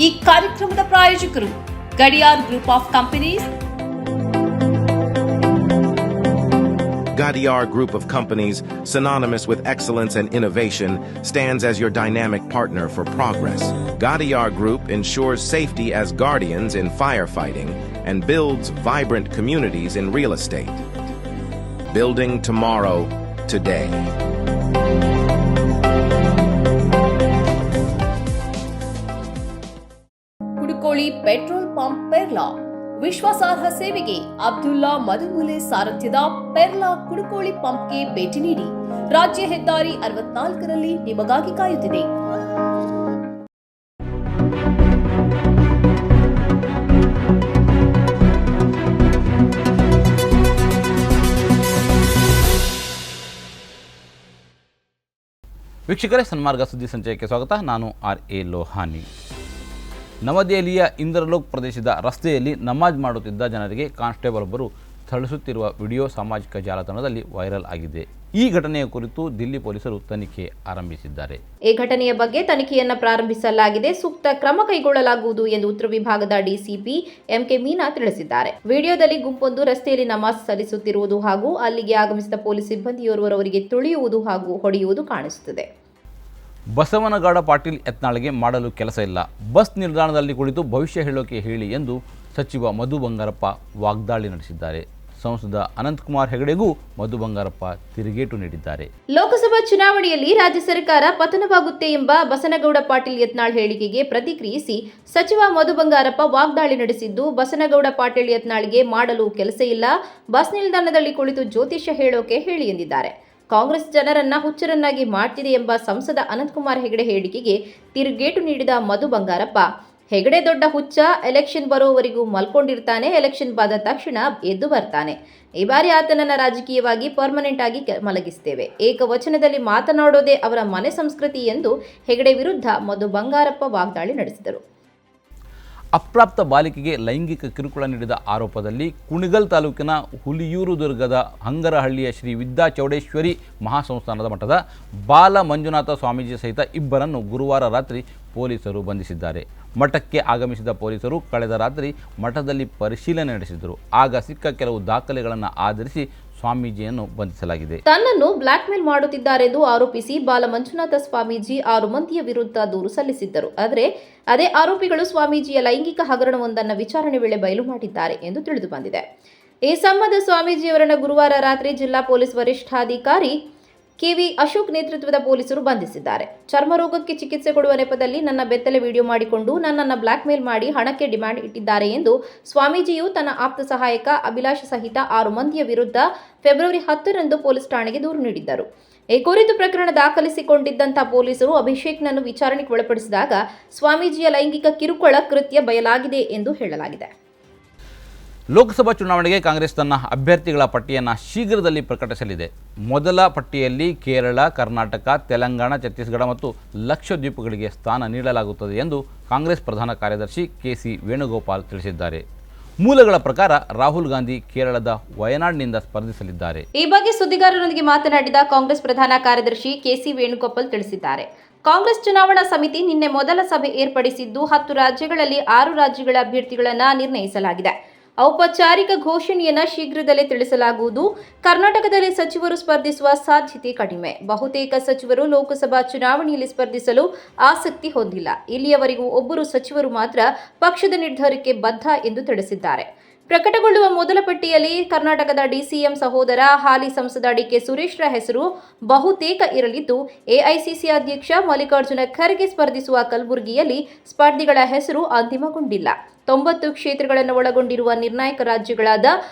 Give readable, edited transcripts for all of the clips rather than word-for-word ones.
ಈ ಕಾರ್ಯಕ್ರಮದ ಪ್ರಾಯೋಜಕರು Gadiyar group of companies. Gadiar Group of Companies, synonymous with excellence and innovation, stands as your dynamic partner for progress. Gadiar Group ensures safety as guardians in firefighting and builds vibrant communities in real estate. Building tomorrow, today. Kudukoli petrol pump Perla ವಿಶ್ವಾಸಾರ್ಹ ಸೇವೆಗೆ ಅಬ್ದುಲ್ಲಾ ಮದುಮುಲೆ ಸಾರಥ್ಯದ ಪೆರ್ಲಾ ಕುಡುಕೋಳಿ ಪಂಪ್ಗೆ ಭೇಟಿ ನೀಡಿ. ರಾಜ್ಯ ಹೆದ್ದಾರಿ 64ರಲ್ಲಿ ನಿಮಗಾಗಿ ಕಾಯುತ್ತಿದೆ. ವೀಕ್ಷಕರೇ, ಸನ್ಮಾರ್ಗ ಸುದ್ದಿ ಸಂಚಯಕ್ಕೆ ಸ್ವಾಗತ. ನಾನು RA ಲೋಹಾನಿ. ನವದೆಹಲಿಯ ಇಂದ್ರಲೋಕ್ ಪ್ರದೇಶದ ರಸ್ತೆಯಲ್ಲಿ ನಮಾಜ್ ಮಾಡುತ್ತಿದ್ದ ಜನರಿಗೆ ಕಾನ್ಸ್ಟೇಬಲ್ ಒಬ್ಬರು ಥಳಿಸುತ್ತಿರುವ ವಿಡಿಯೋ ಸಾಮಾಜಿಕ ಜಾಲತಾಣದಲ್ಲಿ ವೈರಲ್ ಆಗಿದೆ. ಈ ಘಟನೆಯ ಕುರಿತು ದಿಲ್ಲಿ ಪೊಲೀಸರು ತನಿಖೆ ಆರಂಭಿಸಿದ್ದಾರೆ. ಈ ಘಟನೆಯ ಬಗ್ಗೆ ತನಿಖೆಯನ್ನು ಪ್ರಾರಂಭಿಸಲಾಗಿದೆ, ಸೂಕ್ತ ಕ್ರಮ ಕೈಗೊಳ್ಳಲಾಗುವುದು ಎಂದು ಉತ್ತರ ವಿಭಾಗದ ಡಿಸಿಪಿ MK ಮೀನಾ ತಿಳಿಸಿದ್ದಾರೆ. ವಿಡಿಯೋದಲ್ಲಿ ಗುಂಪೊಂದು ರಸ್ತೆಯಲ್ಲಿ ನಮಾಜ್ ಸಲ್ಲಿಸುತ್ತಿರುವುದು ಹಾಗೂ ಅಲ್ಲಿಗೆ ಆಗಮಿಸಿದ ಪೊಲೀಸ್ ಸಿಬ್ಬಂದಿಯೋರ್ವರು ಅವರಿಗೆ ತುಳಿಯುವುದು ಹಾಗೂ ಹೊಡೆಯುವುದು ಕಾಣಿಸುತ್ತದೆ. ಬಸವನಗೌಡ ಪಾಟೀಲ್ ಯತ್ನಾಳ್ಗೆ ಮಾಡಲು ಕೆಲಸ ಇಲ್ಲ, ಬಸ್ ನಿಲ್ದಾಣದಲ್ಲಿ ಕುಳಿತು ಭವಿಷ್ಯ ಹೇಳೋಕೆ ಹೇಳಿ ಎಂದು ಸಚಿವ ಮಧು ಬಂಗಾರಪ್ಪ ವಾಗ್ದಾಳಿ ನಡೆಸಿದ್ದಾರೆ. ಸಂಸದ ಅನಂತಕುಮಾರ್ ಹೆಗಡೆಗೂ ಮಧು ಬಂಗಾರಪ್ಪ ತಿರುಗೇಟು ನೀಡಿದ್ದಾರೆ. ಲೋಕಸಭಾ ಚುನಾವಣೆಯಲ್ಲಿ ರಾಜ್ಯ ಸರ್ಕಾರ ಪತನವಾಗುತ್ತೆ ಎಂಬ ಬಸನಗೌಡ ಪಾಟೀಲ್ ಯತ್ನಾಳ್ ಹೇಳಿಕೆಗೆ ಪ್ರತಿಕ್ರಿಯಿಸಿ ಸಚಿವ ಮಧು ಬಂಗಾರಪ್ಪ ವಾಗ್ದಾಳಿ ನಡೆಸಿದ್ದು, ಬಸನಗೌಡ ಪಾಟೀಲ್ ಯತ್ನಾಳ್ಗೆ ಮಾಡಲು ಕೆಲಸ ಇಲ್ಲ, ಬಸ್ ನಿಲ್ದಾಣದಲ್ಲಿ ಕುಳಿತು ಜ್ಯೋತಿಷ್ಯ ಹೇಳೋಕೆ ಹೇಳಿ ಎಂದಿದ್ದಾರೆ. ಕಾಂಗ್ರೆಸ್ ಜನರನ್ನ ಹುಚ್ಚರನ್ನಾಗಿ ಮಾಡ್ತಿದೆ ಎಂಬ ಸಂಸದ ಅನಂತಕುಮಾರ್ ಹೆಗಡೆ ಹೇಳಿಕೆಗೆ ತಿರುಗೇಟು ನೀಡಿದ ಮಧು ಬಂಗಾರಪ್ಪ, ಹೆಗಡೆ ದೊಡ್ಡ ಹುಚ್ಚ, ಎಲೆಕ್ಷನ್ ಬರೋವರೆಗೂ ಮಲ್ಕೊಂಡಿರ್ತಾನೆ, ಎಲೆಕ್ಷನ್ ಬಾದ ತಕ್ಷಣ ಎದ್ದು ಬರ್ತಾನೆ. ಈ ಬಾರಿ ಆತನನ್ನ ರಾಜಕೀಯವಾಗಿ ಪರ್ಮನೆಂಟ್ ಆಗಿ ಮಲಗಿಸ್ತೇವೆ. ಏಕವಚನದಲ್ಲಿ ಮಾತನಾಡೋದೇ ಅವರ ಮನೆ ಸಂಸ್ಕೃತಿ ಎಂದು ಹೆಗಡೆ ವಿರುದ್ಧ ಮಧು ಬಂಗಾರಪ್ಪ ವಾಗ್ದಾಳಿ ನಡೆಸಿದರು. ಅಪ್ರಾಪ್ತ ಬಾಲಿಕೆಗೆ ಲೈಂಗಿಕ ಕಿರುಕುಳ ನೀಡಿದ ಆರೋಪದಲ್ಲಿ ಕುಣಿಗಲ್ ತಾಲೂಕಿನ ಹುಲಿಯೂರು ದುರ್ಗದ ಹಂಗರಹಳ್ಳಿಯ ಶ್ರೀ ವಿದ್ಯಾ ಚೌಡೇಶ್ವರಿ ಮಹಾಸಂಸ್ಥಾನದ ಮಠದ ಬಾಲ ಮಂಜುನಾಥ ಸ್ವಾಮೀಜಿ ಸಹಿತ ಇಬ್ಬರನ್ನು ಗುರುವಾರ ರಾತ್ರಿ ಪೊಲೀಸರು ಬಂಧಿಸಿದ್ದಾರೆ. ಮಠಕ್ಕೆ ಆಗಮಿಸಿದ ಪೊಲೀಸರು ಕಳೆದ ರಾತ್ರಿ ಮಠದಲ್ಲಿ ಪರಿಶೀಲನೆ ನಡೆಸಿದರು. ಆಗ ಸಿಕ್ಕ ಕೆಲವು ದಾಖಲೆಗಳನ್ನು ಆಧರಿಸಿ ಸ್ವಾಮೀಜಿಯನ್ನು ಬಂಧಿಸಲಾಗಿದೆ. ತನ್ನನ್ನು ಬ್ಲಾಕ್ ಮೇಲ್ ಮಾಡುತ್ತಿದ್ದಾರೆಂದು ಆರೋಪಿಸಿ ಬಾಲ ಮಂಜುನಾಥ ಸ್ವಾಮೀಜಿ 6 ಮಂದಿಯ ವಿರುದ್ಧ ದೂರು ಸಲ್ಲಿಸಿದ್ದರು. ಆದರೆ ಅದೇ ಆರೋಪಿಗಳು ಸ್ವಾಮೀಜಿಯ ಲೈಂಗಿಕ ಹಗರಣವೊಂದನ್ನು ವಿಚಾರಣೆ ವೇಳೆ ಬಯಲು ಮಾಡಿದ್ದಾರೆ ಎಂದು ತಿಳಿದು ಬಂದಿದೆ. ಈ ಸಂಬಂಧ ಸ್ವಾಮೀಜಿಯವರನ್ನು ಗುರುವಾರ ರಾತ್ರಿ ಜಿಲ್ಲಾ ಪೊಲೀಸ್ ವರಿಷ್ಠಾಧಿಕಾರಿ KV ಅಶೋಕ್ ನೇತೃತ್ವದ ಪೊಲೀಸರು ಬಂಧಿಸಿದ್ದಾರೆ. ಚರ್ಮ ರೋಗಕ್ಕೆ ಚಿಕಿತ್ಸೆ ಕೊಡುವ ನೆಪದಲ್ಲಿ ನನ್ನ ಬೆತ್ತಲೆ ವಿಡಿಯೋ ಮಾಡಿಕೊಂಡು ನನ್ನನ್ನು ಬ್ಲಾಕ್ ಮೇಲ್ ಮಾಡಿ ಹಣಕ್ಕೆ ಡಿಮ್ಯಾಂಡ್ ಇಟ್ಟಿದ್ದಾರೆ ಎಂದು ಸ್ವಾಮೀಜಿಯು ತನ್ನ ಆಪ್ತ ಸಹಾಯಕ ಅಭಿಲಾಷ್ ಸಹಿತ 6 ಮಂದಿಯ ವಿರುದ್ಧ ಫೆಬ್ರವರಿ 10ರಂದು ಪೊಲೀಸ್ ಠಾಣೆಗೆ ದೂರು ನೀಡಿದ್ದರು. ಈ ಕುರಿತು ಪ್ರಕರಣ ದಾಖಲಿಸಿಕೊಂಡಿದ್ದಂಥ ಪೊಲೀಸರು ಅಭಿಷೇಕ್ನನ್ನು ವಿಚಾರಣೆಗೆ ಒಳಪಡಿಸಿದಾಗ ಸ್ವಾಮೀಜಿಯ ಲೈಂಗಿಕ ಕಿರುಕುಳ ಕೃತ್ಯ ಬಯಲಾಗಿದೆ ಎಂದು ಹೇಳಲಾಗಿದೆ. ಲೋಕಸಭಾ ಚುನಾವಣೆಗೆ ಕಾಂಗ್ರೆಸ್ ತನ್ನ ಅಭ್ಯರ್ಥಿಗಳ ಪಟ್ಟಿಯನ್ನು ಶೀಘ್ರದಲ್ಲಿ ಪ್ರಕಟಿಸಲಿದೆ. ಮೊದಲ ಪಟ್ಟಿಯಲ್ಲಿ ಕೇರಳ, ಕರ್ನಾಟಕ, ತೆಲಂಗಾಣ, ಛತ್ತೀಸ್ಗಢ ಮತ್ತು ಲಕ್ಷದ್ವೀಪಗಳಿಗೆ ಸ್ಥಾನ ನೀಡಲಾಗುತ್ತದೆ ಎಂದು ಕಾಂಗ್ರೆಸ್ ಪ್ರಧಾನ ಕಾರ್ಯದರ್ಶಿ KC ವೇಣುಗೋಪಾಲ್ ತಿಳಿಸಿದ್ದಾರೆ. ಮೂಲಗಳ ಪ್ರಕಾರ ರಾಹುಲ್ ಗಾಂಧಿ ಕೇರಳದ ವಯನಾಡ್ನಿಂದ ಸ್ಪರ್ಧಿಸಲಿದ್ದಾರೆ. ಈ ಬಗ್ಗೆ ಸುದ್ದಿಗಾರರೊಂದಿಗೆ ಮಾತನಾಡಿದ ಕಾಂಗ್ರೆಸ್ ಪ್ರಧಾನ ಕಾರ್ಯದರ್ಶಿ KC ವೇಣುಗೋಪಾಲ್ ತಿಳಿಸಿದ್ದಾರೆ. ಕಾಂಗ್ರೆಸ್ ಚುನಾವಣಾ ಸಮಿತಿ ನಿನ್ನೆ ಮೊದಲ ಸಭೆ ಏರ್ಪಡಿಸಿದ್ದು 10 ರಾಜ್ಯಗಳಲ್ಲಿ 6 ರಾಜ್ಯಗಳ ಅಭ್ಯರ್ಥಿಗಳನ್ನು ನಿರ್ಣಯಿಸಲಾಗಿದೆ. ಔಪಚಾರಿಕ ಘೋಷಣೆಯನ್ನು ಶೀಘ್ರದಲ್ಲೇ ತಿಳಿಸಲಾಗುವುದು. ಕರ್ನಾಟಕದಲ್ಲಿ ಸಚಿವರು ಸ್ಪರ್ಧಿಸುವ ಸಾಧ್ಯತೆ ಕಡಿಮೆ. ಬಹುತೇಕ ಸಚಿವರು ಲೋಕಸಭಾ ಚುನಾವಣೆಯಲ್ಲಿ ಸ್ಪರ್ಧಿಸಲು ಆಸಕ್ತಿ ಹೊಂದಿಲ್ಲ. ಇಲ್ಲಿಯವರೆಗೂ ಒಬ್ಬರು ಸಚಿವರು ಮಾತ್ರ ಪಕ್ಷದ ನಿರ್ಧಾರಕ್ಕೆ ಬದ್ಧ ಎಂದು ತಿಳಿಸಿದ್ದಾರೆ. ಪ್ರಕಟಗೊಳ್ಳುವ ಮೊದಲ ಪಟ್ಟಿಯಲ್ಲಿ ಕರ್ನಾಟಕದ DCM ಸಹೋದರ ಹಾಲಿ ಸಂಸದ DK ಸುರೇಶ್ರ ಹೆಸರು ಬಹುತೇಕ ಇರಲಿದ್ದು, AICC ಅಧ್ಯಕ್ಷ ಮಲ್ಲಿಕಾರ್ಜುನ ಖರ್ಗೆ ಸ್ಪರ್ಧಿಸುವ ಕಲಬುರಗಿಯಲ್ಲಿ ಸ್ಪರ್ಧಿಗಳ ಹೆಸರು ಅಂತಿಮಗೊಂಡಿಲ್ಲ. 90 ಕ್ಷೇತ್ರಗಳನ್ನು ಒಳಗೊಂಡಿರುವ ನಿರ್ಣಾಯಕ ರಾಜ್ಯಗಳಾದ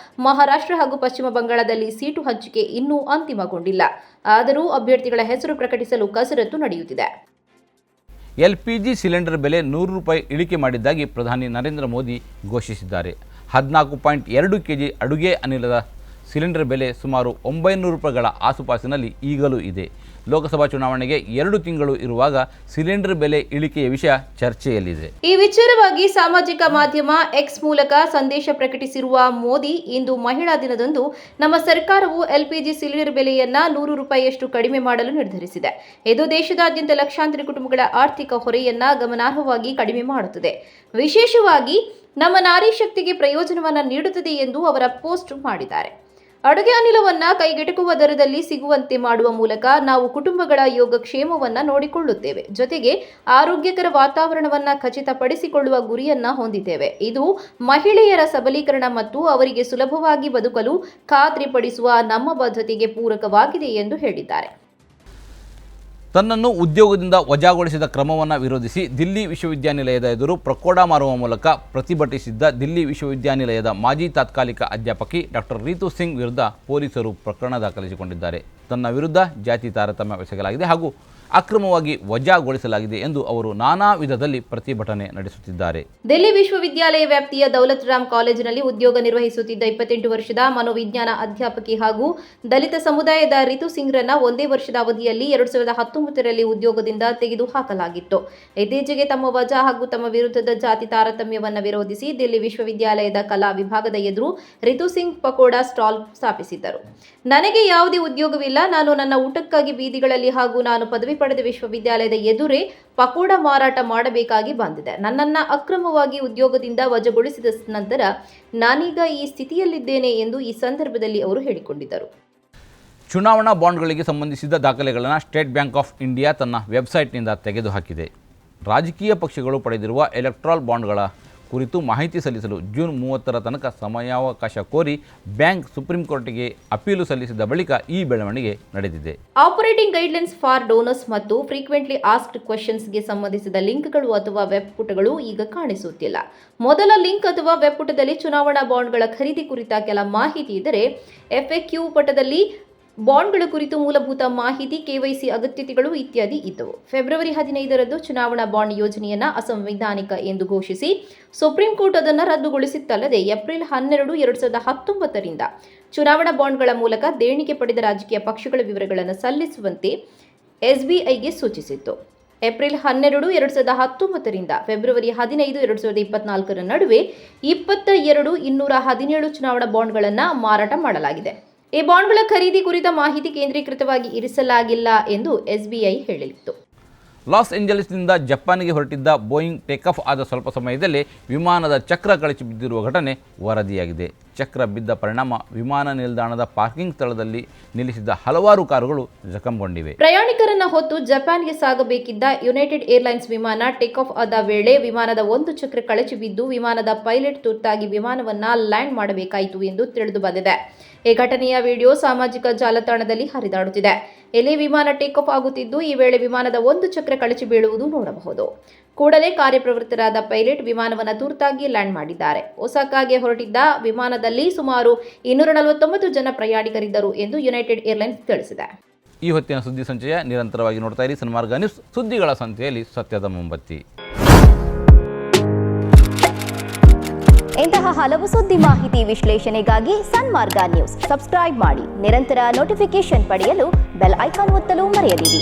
ಮಹಾರಾಷ್ಟ್ರ ಹಾಗೂ ಪಶ್ಚಿಮ ಬಂಗಾಳದಲ್ಲಿ ಸೀಟು ಹಂಚಿಕೆ ಇನ್ನೂ ಅಂತಿಮಗೊಂಡಿಲ್ಲ. ಆದರೂ ಅಭ್ಯರ್ಥಿಗಳ ಹೆಸರು ಪ್ರಕಟಿಸಲು ಕಸರತ್ತು ನಡೆಯುತ್ತಿದೆ. LPG ಸಿಲಿಂಡರ್ ಬೆಲೆ ₹100 ಇಳಿಕೆ ಮಾಡಿದ್ದಾಗಿ ಪ್ರಧಾನಿ ನರೇಂದ್ರ ಮೋದಿ ಘೋಷಿಸಿದ್ದಾರೆ. 14.2 kg ಅಡುಗೆ ಅನಿಲದ ಸಿಲಿಂಡರ್ ಬೆಲೆ ಸುಮಾರು ₹900ಗಳ ಆಸುಪಾಸಿನಲ್ಲಿ ಈಗಲೂ ಇದೆ. ಲೋಕಸಭಾ ಚುನಾವಣೆಗೆ 2 ತಿಂಗಳು ಇರುವಾಗ ಸಿಲಿಂಡರ್ ಬೆಲೆ ಇಳಿಕೆಯ ವಿಷಯ ಚರ್ಚೆಯಲ್ಲಿದೆ. ಈ ವಿಚಾರವಾಗಿ ಸಾಮಾಜಿಕ ಮಾಧ್ಯಮ ಎಕ್ಸ್ ಮೂಲಕ ಸಂದೇಶ ಪ್ರಕಟಿಸಿರುವ ಮೋದಿ, ಇಂದು ಮಹಿಳಾ ದಿನದಂದು ನಮ್ಮ ಸರ್ಕಾರವು ಎಲ್ಪಿಜಿ ಸಿಲಿಂಡರ್ ಬೆಲೆಯನ್ನ 100 ರೂಪಾಯಿಯಷ್ಟು ಕಡಿಮೆ ಮಾಡಲು ನಿರ್ಧರಿಸಿದೆ. ಇದು ದೇಶದಾದ್ಯಂತ ಲಕ್ಷಾಂತರ ಕುಟುಂಬಗಳ ಆರ್ಥಿಕ ಹೊರೆಯನ್ನ ಗಮನಾರ್ಹವಾಗಿ ಕಡಿಮೆ ಮಾಡುತ್ತದೆ. ವಿಶೇಷವಾಗಿ ನಮ್ಮ ನಾರಿ ಶಕ್ತಿಗೆ ಪ್ರಯೋಜನವನ್ನ ನೀಡುತ್ತದೆ ಎಂದು ಅವರ ಪೋಸ್ಟ್ ಮಾಡಿದ್ದಾರೆ. ಅಡುಗೆ ಅನಿಲವನ್ನ ಕೈಗೆಟುಕುವ ದರದಲ್ಲಿ ಸಿಗುವಂತೆ ಮಾಡುವ ಮೂಲಕ ನಾವು ಕುಟುಂಬಗಳ ಯೋಗಕ್ಷೇಮವನ್ನ ನೋಡಿಕೊಳ್ಳುತ್ತೇವೆ. ಜೊತೆಗೆ ಆರೋಗ್ಯಕರ ವಾತಾವರಣವನ್ನ ಖಚಿತಪಡಿಸಿಕೊಳ್ಳುವ ಗುರಿಯನ್ನ ಹೊಂದಿದ್ದೇವೆ. ಇದು ಮಹಿಳೆಯರ ಸಬಲೀಕರಣ ಮತ್ತು ಅವರಿಗೆ ಸುಲಭವಾಗಿ ಬದುಕಲು ಖಾತ್ರಿಪಡಿಸುವ ನಮ್ಮ ಬದ್ಧತೆಗೆ ಪೂರಕವಾಗಿದೆ ಎಂದು ಹೇಳಿದ್ದಾರೆ. ತನ್ನನ್ನು ಉದ್ಯೋಗದಿಂದ ವಜಾಗೊಳಿಸಿದ ಕ್ರಮವನ್ನು ವಿರೋಧಿಸಿ ದಿಲ್ಲಿ ವಿಶ್ವವಿದ್ಯಾನಿಲಯದ ಎದುರು ಪ್ರಕೋಢ ಮಾರುವ ಮೂಲಕ ಪ್ರತಿಭಟಿಸಿದ್ದ ದಿಲ್ಲಿ ವಿಶ್ವವಿದ್ಯಾನಿಲಯದ ಮಾಜಿ ತಾತ್ಕಾಲಿಕ ಅಧ್ಯಾಪಕಿ ಡಾಕ್ಟರ್ ರೀತು ಸಿಂಗ್ ವಿರುದ್ಧ ಪೊಲೀಸರು ಪ್ರಕರಣ ದಾಖಲಿಸಿಕೊಂಡಿದ್ದಾರೆ. ತನ್ನ ವಿರುದ್ಧ ಜಾತಿ ತಾರತಮ್ಯ ಎಸಗಲಾಗಿದೆ ಹಾಗೂ ಅಕ್ರಮವಾಗಿ ವಜಾಗೊಳಿಸಲಾಗಿದೆ ಎಂದು ಅವರು ನಾನಾ ವಿಧದಲ್ಲಿ ಪ್ರತಿಭಟನೆ ನಡೆಸುತ್ತಿದ್ದಾರೆ. ದಿಲ್ಲಿ ವಿಶ್ವವಿದ್ಯಾಲಯ ವ್ಯಾಪ್ತಿಯ ದೌಲತ್ ರಾಮ್ ಕಾಲೇಜಿನಲ್ಲಿ ಉದ್ಯೋಗ ನಿರ್ವಹಿಸುತ್ತಿದ್ದ 28 ವರ್ಷದ ಮನೋವಿಜ್ಞಾನ ಅಧ್ಯಾಪಕಿ ಹಾಗೂ ದಲಿತ ಸಮುದಾಯದ ರಿತು ಸಿಂಗ್ರನ್ನ ಒಂದೇ ವರ್ಷದ ಅವಧಿಯಲ್ಲಿ 2019ರಲ್ಲಿ ಉದ್ಯೋಗದಿಂದ ತೆಗೆದುಹಾಕಲಾಗಿತ್ತು. ಇತ್ತೀಚೆಗೆ ತಮ್ಮ ವಜಾ ಹಾಗೂ ತಮ್ಮ ವಿರುದ್ಧದ ಜಾತಿ ತಾರತಮ್ಯವನ್ನು ವಿರೋಧಿಸಿ ದಿಲ್ಲಿ ವಿಶ್ವವಿದ್ಯಾಲಯದ ಕಲಾ ವಿಭಾಗದ ಎದುರು ರಿತು ಸಿಂಗ್ ಪಕೋಡಾ ಸ್ಟಾಲ್ ಸ್ಥಾಪಿಸಿದ್ದರು. ನನಗೆ ಯಾವುದೇ ಉದ್ಯೋಗವಿಲ್ಲ, ನಾನು ನನ್ನ ಊಟಕ್ಕಾಗಿ ಬೀದಿಗಳಲ್ಲಿ ಹಾಗೂ ನಾನು ಪದವಿ ಪಡೆದ ವಿಶ್ವವಿದ್ಯಾಲಯದ ಎದುರೇ ಪಕೋಡ ಮಾರಾಟ ಮಾಡಬೇಕಾಗಿ ಬಂದಿದೆ. ನನ್ನನ್ನು ಅಕ್ರಮವಾಗಿ ಉದ್ಯೋಗದಿಂದ ವಜಾಗೊಳಿಸಿದ ನಂತರ ನಾನೀಗ ಈ ಸ್ಥಿತಿಯಲ್ಲಿದ್ದೇನೆ ಎಂದು ಈ ಸಂದರ್ಭದಲ್ಲಿ ಅವರು ಹೇಳಿಕೊಂಡಿದ್ದರು. ಚುನಾವಣಾ ಬಾಂಡ್ಗಳಿಗೆ ಸಂಬಂಧಿಸಿದ ದಾಖಲೆಗಳನ್ನು ಸ್ಟೇಟ್ ಬ್ಯಾಂಕ್ ಆಫ್ ಇಂಡಿಯಾ ತನ್ನ ವೆಬ್ಸೈಟ್ನಿಂದ ತೆಗೆದುಹಾಕಿದೆ. ರಾಜಕೀಯ ಪಕ್ಷಗಳು ಪಡೆದಿರುವ ಎಲೆಕ್ಟ್ರಾಲ್ ಬಾಂಡ್ಗಳ ಕುರಿತು ಮಾಹಿತಿ ಸಲ್ಲಿಸಲು ಜೂನ್ 30ರ ತನಕ ಸಮಯಾವಕಾಶ ಕೋರಿ ಬ್ಯಾಂಕ್ ಸುಪ್ರೀಂ ಕೋರ್ಟ್ಗೆ ಅಪೀಲು ಸಲ್ಲಿಸಿದ ಬಳಿಕ ಈ ಬೆಳವಣಿಗೆ ನಡೆದಿದೆ. ಆಪರೇಟಿಂಗ್ ಗೈಡ್ಲೈನ್ಸ್ ಫಾರ್ ಡೋನರ್ಸ್ ಮತ್ತು ಫ್ರೀಕ್ವೆಂಟ್ಲಿ ಆಸ್ಕ್ಡ್ ಕ್ವೆಶ್ಚನ್ಸ್ಗೆ ಸಂಬಂಧಿಸಿದ ಲಿಂಕ್ಗಳು ಅಥವಾ ವೆಬ್ ಪುಟಗಳು ಈಗ ಕಾಣಿಸುತ್ತಿಲ್ಲ. ಮೊದಲ ಲಿಂಕ್ ಅಥವಾ ವೆಬ್ ಪುಟದಲ್ಲಿ ಚುನಾವಣಾ ಬಾಂಡ್ಗಳ ಖರೀದಿ ಕುರಿತ ಕೆಲ ಮಾಹಿತಿ ಇದ್ದರೆ, FAQ ಪುಟದಲ್ಲಿ ಬಾಂಡ್ಗಳ ಕುರಿತು ಮೂಲಭೂತ ಮಾಹಿತಿ, KYC ಅಗತ್ಯತೆಗಳು ಇತ್ಯಾದಿ ಇದ್ದವು. ಫೆಬ್ರವರಿ 15ರಂದು ಚುನಾವಣಾ ಬಾಂಡ್ ಯೋಜನೆಯನ್ನು ಅಸಂವಿಧಾನಿಕ ಎಂದು ಘೋಷಿಸಿ ಸುಪ್ರೀಂ ಕೋರ್ಟ್ ಅದನ್ನು ರದ್ದುಗೊಳಿಸಿತ್ತಲ್ಲದೆ ಏಪ್ರಿಲ್ 12, 2019ರಿಂದ ಚುನಾವಣಾ ಬಾಂಡ್ಗಳ ಮೂಲಕ ದೇಣಿಗೆ ಪಡೆದ ರಾಜಕೀಯ ಪಕ್ಷಗಳ ವಿವರಗಳನ್ನು ಸಲ್ಲಿಸುವಂತೆ SBIಗೆ ಸೂಚಿಸಿತ್ತು. ಏಪ್ರಿಲ್ 12, 2019ರಿಂದ ಫೆಬ್ರವರಿ 15, 2024ರ ನಡುವೆ 217 ಚುನಾವಣಾ ಬಾಂಡ್ಗಳನ್ನು ಮಾರಾಟ ಮಾಡಲಾಗಿದೆ. ಈ ಬಾಂಡ್ಗಳ ಖರೀದಿ ಕುರಿತ ಮಾಹಿತಿ ಕೇಂದ್ರೀಕೃತವಾಗಿ ಇರಿಸಲಾಗಿಲ್ಲ ಎಂದು SBI ಹೇಳಿತ್ತು. ಲಾಸ್ ಏಂಜಲೀಸ್ನಿಂದ ಜಪಾನ್ಗೆ ಹೊರಟಿದ್ದ ಬೋಯಿಂಗ್ ಟೇಕಾಫ್ ಆದ ಸ್ವಲ್ಪ ಸಮಯದಲ್ಲೇ ವಿಮಾನದ ಚಕ್ರ ಕಳಚಿ ಬಿದ್ದಿರುವ ಘಟನೆ ವರದಿಯಾಗಿದೆ. ಚಕ್ರ ಬಿದ್ದ ಪರಿಣಾಮ ವಿಮಾನ ನಿಲ್ದಾಣದ ಪಾರ್ಕಿಂಗ್ ಸ್ಥಳದಲ್ಲಿ ನಿಲ್ಲಿಸಿದ್ದ ಹಲವಾರು ಕಾರುಗಳು ಜಖಂಗೊಂಡಿವೆ. ಪ್ರಯಾಣಿಕರನ್ನ ಹೊತ್ತು ಜಪಾನ್ಗೆ ಸಾಗಬೇಕಿದ್ದ ಯುನೈಟೆಡ್ ಏರ್ಲೈನ್ಸ್ ವಿಮಾನ ಟೇಕಾಫ್ ಆದ ವೇಳೆ ವಿಮಾನದ ಒಂದು ಚಕ್ರ ಕಳಚಿ ಬಿದ್ದು ವಿಮಾನದ ಪೈಲಟ್ ತುರ್ತಾಗಿ ವಿಮಾನವನ್ನ ಲ್ಯಾಂಡ್ ಮಾಡಬೇಕಾಯಿತು ಎಂದು ತಿಳಿದು ಬಂದಿದೆ. ಈ ಘಟನೆಯ ವಿಡಿಯೋ ಸಾಮಾಜಿಕ ಜಾಲತಾಣದಲ್ಲಿ ಹರಿದಾಡುತ್ತಿದೆ. ಇಲ್ಲಿ ವಿಮಾನ ಟೇಕಾಫ್ ಆಗುತ್ತಿದ್ದು ಈ ವೇಳೆ ವಿಮಾನದ ಒಂದು ಚಕ್ರ ಕಳಚಿ ಬೀಳುವುದು ನೋಡಬಹುದು. ಕೂಡಲೇ ಕಾರ್ಯಪ್ರವೃತ್ತರಾದ ಪೈಲಟ್ ವಿಮಾನವನ್ನು ತುರ್ತಾಗಿ ಲ್ಯಾಂಡ್ ಮಾಡಿದ್ದಾರೆ. ಒಸಾಕಾಗೆ ಹೊರಟಿದ್ದ ವಿಮಾನದಲ್ಲಿ ಸುಮಾರು 249 ಜನ ಪ್ರಯಾಣಿಕರಿದ್ದರು ಎಂದು ಯುನೈಟೆಡ್ ಏರ್ಲೈನ್ಸ್ ತಿಳಿಸಿದೆ. ಈ ಹೊತ್ತಿನ ಸುದ್ದಿ ಸಂಚಯ ನಿರಂತರವಾಗಿ ನೋಡ್ತಾ ಇರಿ ಸನ್ಮಾರ್ಗ ನ್ಯೂಸ್, ಸುದ್ದಿಗಳ ಸಂತೆಯಲ್ಲಿ ಸತ್ಯದ ಮೊಂಬತ್ತಿ. ಇಂತಹ ಹಲವು ಸುದ್ದಿ ಮಾಹಿತಿ ವಿಶ್ಲೇಷಣೆಗಾಗಿ ಸನ್ಮಾರ್ಗ ನ್ಯೂಸ್ ಸಬ್ಸ್ಕ್ರೈಬ್ ಮಾಡಿ. ನಿರಂತರ ನೋಟಿಫಿಕೇಶನ್ ಪಡೆಯಲು ಬೆಲ್ ಐಕಾನ್ ಒತ್ತಲು ಮರೆಯದಿರಿ.